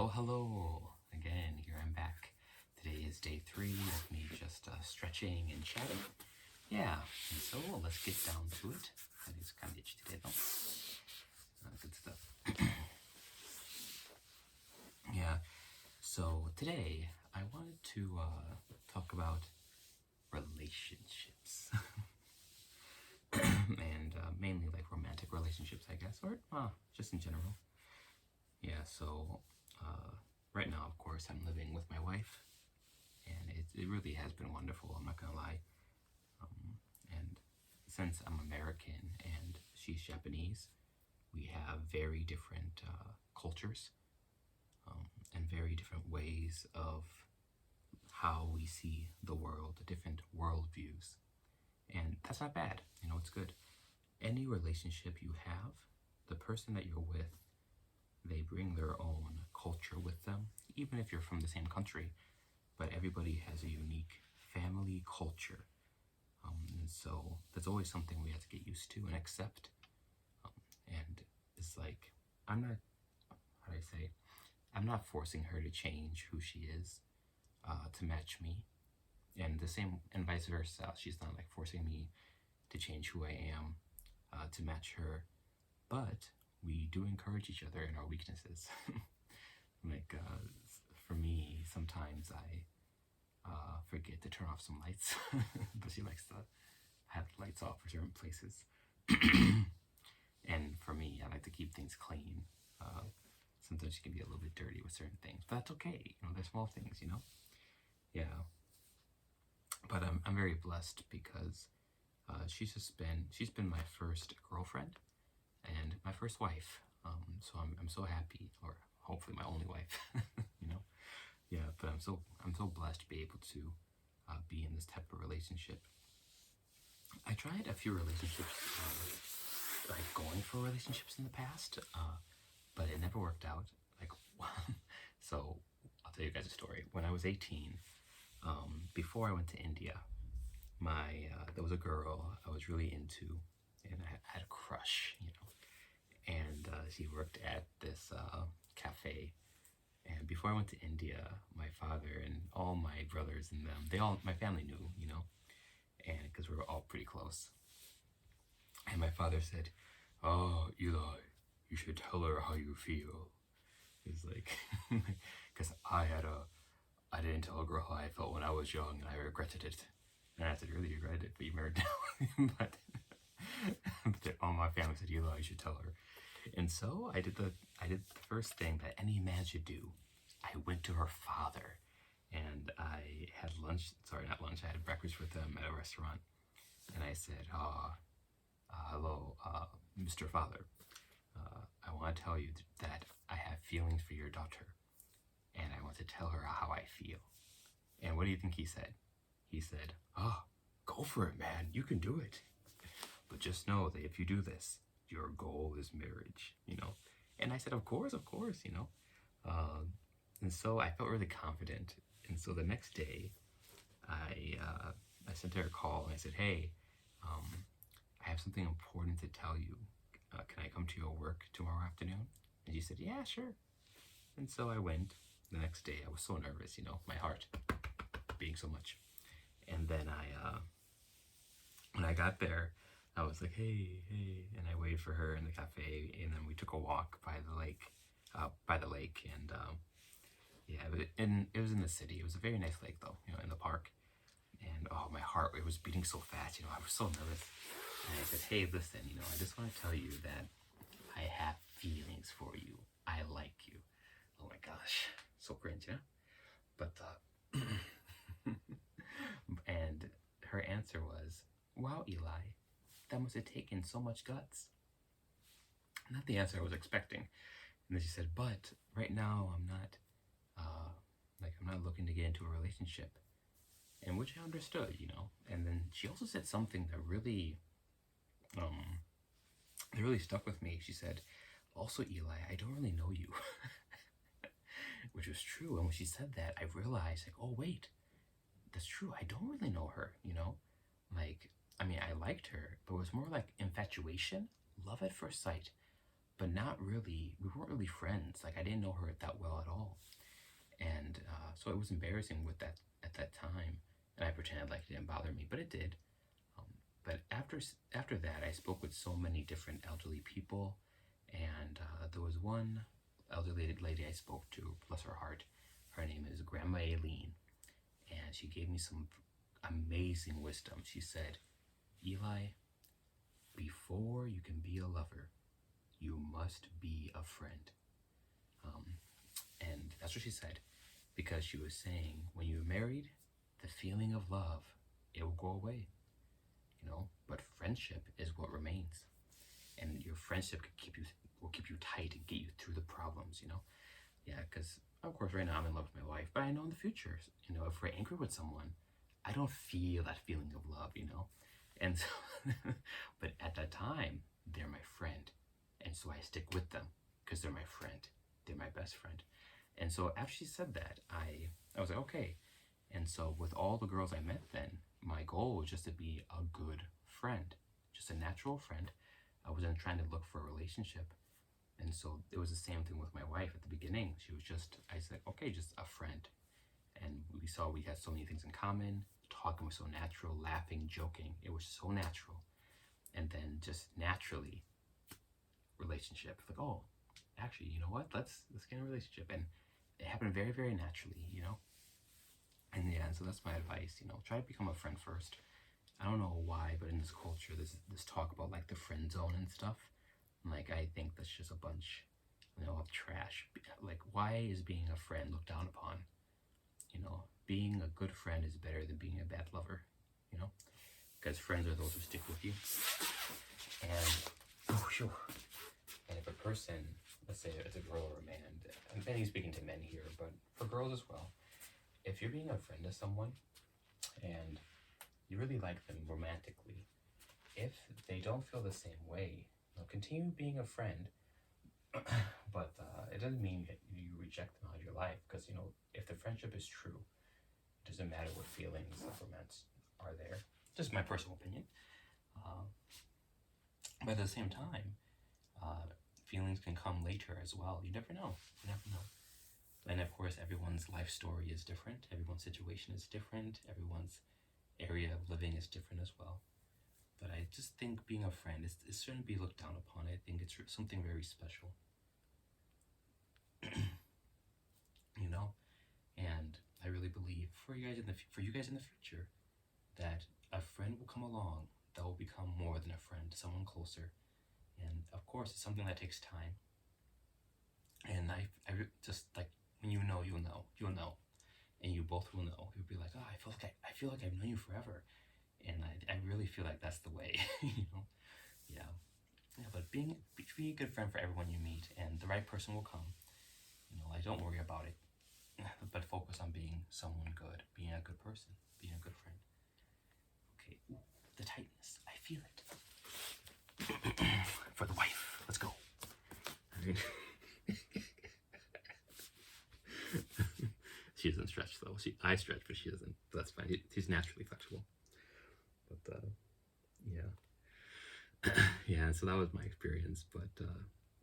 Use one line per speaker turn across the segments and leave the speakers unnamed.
Hello. Again, here I'm back. Today is day 3 of me just stretching and chatting. Yeah, and so let's get down to it. That is kind of itchy today, though. Good stuff. Yeah, so today I wanted to talk about relationships. And mainly like romantic relationships, I guess, or just in general. Yeah, so right now, of course, I'm living with my wife, and it really has been wonderful, I'm not gonna lie. And since I'm American and she's Japanese, we have very different cultures and very different ways of how we see the world, different worldviews. And that's not bad, it's good. Any relationship you have, the person that you're with, they bring their own culture with them, even if you're from the same country, but everybody has a unique family culture. And so that's always something we have to get used to and accept. And it's like, I'm not, how do I say, I'm not forcing her to change who she is to match me. And the same, and vice versa. She's not like forcing me to change who I am to match her. But we do encourage each other in our weaknesses. Like, for me, sometimes I forget to turn off some lights, but she likes to have the lights off for certain places. And for me, I like to keep things clean. Sometimes she can be a little bit dirty with certain things, but that's okay. They're small things, Yeah. But I'm very blessed because she's been my first girlfriend and my first wife. So I'm so happy, or hopefully my only wife. Yeah. But I'm so blessed to be able to be in this type of relationship. I tried a few relationships, like going for relationships in the past, but it never worked out. Like, so I'll tell you guys a story. When I was 18, before I went to India, there was a girl I was really into, and I had a crush, and she worked at this cafe. And before I went to India, my father and all my brothers and them, my family knew, and because we were all pretty close. And my father said, "Oh, Eli, you should tell her how you feel." It's like, because I didn't tell a girl how I felt when I was young, and I regretted it. And I said, "Really regretted it, but you married now." but all my family said, "Eli, you should tell her." And so I did the first thing that any man should do. I went to her father, and I had lunch. Sorry, not lunch. I had breakfast with him at a restaurant, and I said, "Hello, Mr. Father. I want to tell you that I have feelings for your daughter, and I want to tell her how I feel." And what do you think he said? He said, "Go for it, man. You can do it. But just know that if you do this, your goal is marriage, And I said, of course, and so I felt really confident. And so the next day, I sent her a call and I said, "Hey, I have something important to tell you. Can I come to your work tomorrow afternoon?" And she said, "Yeah, sure." And so I went. The next day, I was so nervous, my heart beating so much. And then when I got there, I was like, "Hey," and I waited for her in the cafe, and then we took a walk by the lake, and yeah, it was in the city. It was a very nice lake, though, in the park. And my heart, it was beating so fast, I was so nervous. And I said, "Hey, listen, I just want to tell you that I have feelings for you. I like you." Oh my gosh, so cringe, But and her answer was, "Wow, Eli, that must have taken so much guts." Not the answer I was expecting. And then she said, "But right now I'm not, I'm not looking to get into a relationship." And which I understood, And then she also said something that really stuck with me. She said, "Also, Eli, I don't really know you." Which was true. And when she said that, I realized, like, oh, wait, that's true. I don't really know her, Like, I mean, I liked her, but it was more like infatuation, love at first sight. but not really. We weren't really friends. Like I didn't know her that well at all, and so it was embarrassing with that at that time. And I pretended like it didn't bother me, but it did. Um, but after that, I spoke with so many different elderly people, and there was one elderly lady I spoke to. Bless her heart. Her name is Grandma Aileen, and she gave me some amazing wisdom. She said, "Eli, before you can be a lover, you must be a friend." Um, and that's what she said, because she was saying when you're married, the feeling of love, it will go away, but friendship is what remains. And your friendship will keep you tight and get you through the problems. Yeah, because of course right now I'm in love with my wife, but I know in the future, if we're angry with someone, I don't feel that feeling of love. And so, but at that time, they're my friend. And so I stick with them because they're my friend. They're my best friend. And so after she said that, I was like, okay. And so with all the girls I met then, my goal was just to be a good friend, just a natural friend. I wasn't trying to look for a relationship. And so it was the same thing with my wife at the beginning. I said, okay, just a friend. And we saw we had so many things in common. Talking was so natural, laughing, joking. It was so natural. And then just naturally, relationship. Like, oh, actually, you know what? Let's get in a relationship. And it happened very, very naturally. And yeah, so that's my advice. Try to become a friend first. I don't know why, but in this culture, there's this talk about like the friend zone and stuff. Like, I think that's just a bunch, of trash. Like, why is being a friend looked down upon? Being a good friend is better than being a bad lover, because friends are those who stick with you. And, and if a person, let's say it's a girl or a man, I'm mainly speaking to men here, but for girls as well, if you're being a friend to someone and you really like them romantically, if they don't feel the same way, continue being a friend, but it doesn't mean that you reject them out of your life, because if the friendship is true, it doesn't matter what feelings of romance are there. Just my personal opinion. But at the same time, feelings can come later as well. You never know. And of course, everyone's life story is different. Everyone's situation is different. Everyone's area of living is different as well. But I just think being a friend, it shouldn't be looked down upon. I think it's something very special. And I really believe for you guys in the future, that a friend will come along that will become more than a friend, someone closer. And of course, it's something that takes time. And I just like, when you'll know, and you both will know. You'll be like, oh, I feel like I've known you forever, and I really feel like that's the way. Yeah. But be a good friend for everyone you meet, and the right person will come. I don't worry about it, but focus on being someone good, being a good person, being a good friend. Okay. Ooh, the tightness, I feel it. For the wife, let's go. All right. She doesn't stretch though. I stretch, but she doesn't. But that's fine. He's naturally flexible. But yeah, yeah. So that was my experience. But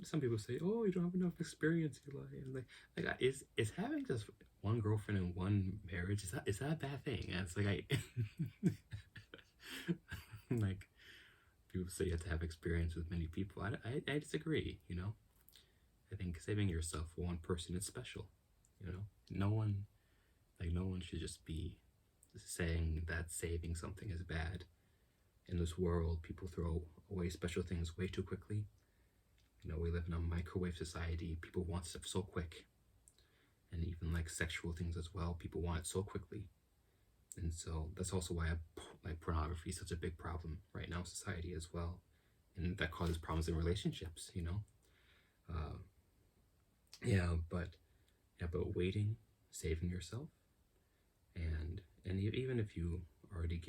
some people say, "Oh, you don't have enough experience, Eli." And is having just one girlfriend and one marriage, is that a bad thing? And it's like like people say you have to have experience with many people. I disagree. I think saving yourself for one person is special. No one should just be saying that saving something is bad. In this world, people throw away special things way too quickly. We live in a microwave society. People want stuff so quick. And even like sexual things as well, people want it so quickly. And so that's also why pornography is such a big problem right now in society as well. And that causes problems in relationships, but waiting, saving yourself, and even if you already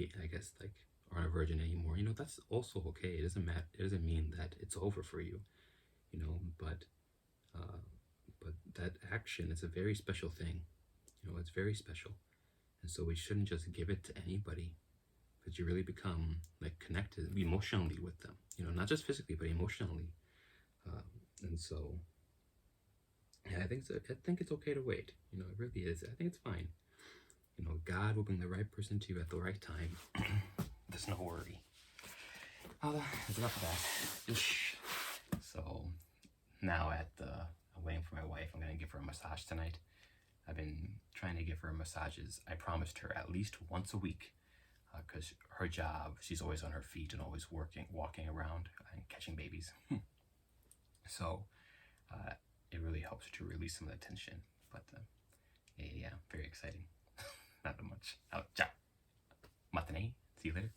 aren't a virgin anymore, that's also okay. It doesn't mean that it's over for you, but that action is a very special thing. It's very special, and so we shouldn't just give it to anybody, but you really become connected emotionally with them. Not just physically, but emotionally. And so, yeah, I think it's okay to wait. You know, it really is. I think it's fine. You know, God will bring the right person to you at the right time. There's no worry. Oh, that's enough of that. Ish. So now I'm waiting for my wife. I'm gonna give her a massage tonight. I've been trying to give her massages. I promised her at least once a week, because her job, she's always on her feet and always walking around and catching babies. So it really helps her to release some of the tension. But yeah, very exciting. Not that much. Ciao. Matane. See you later.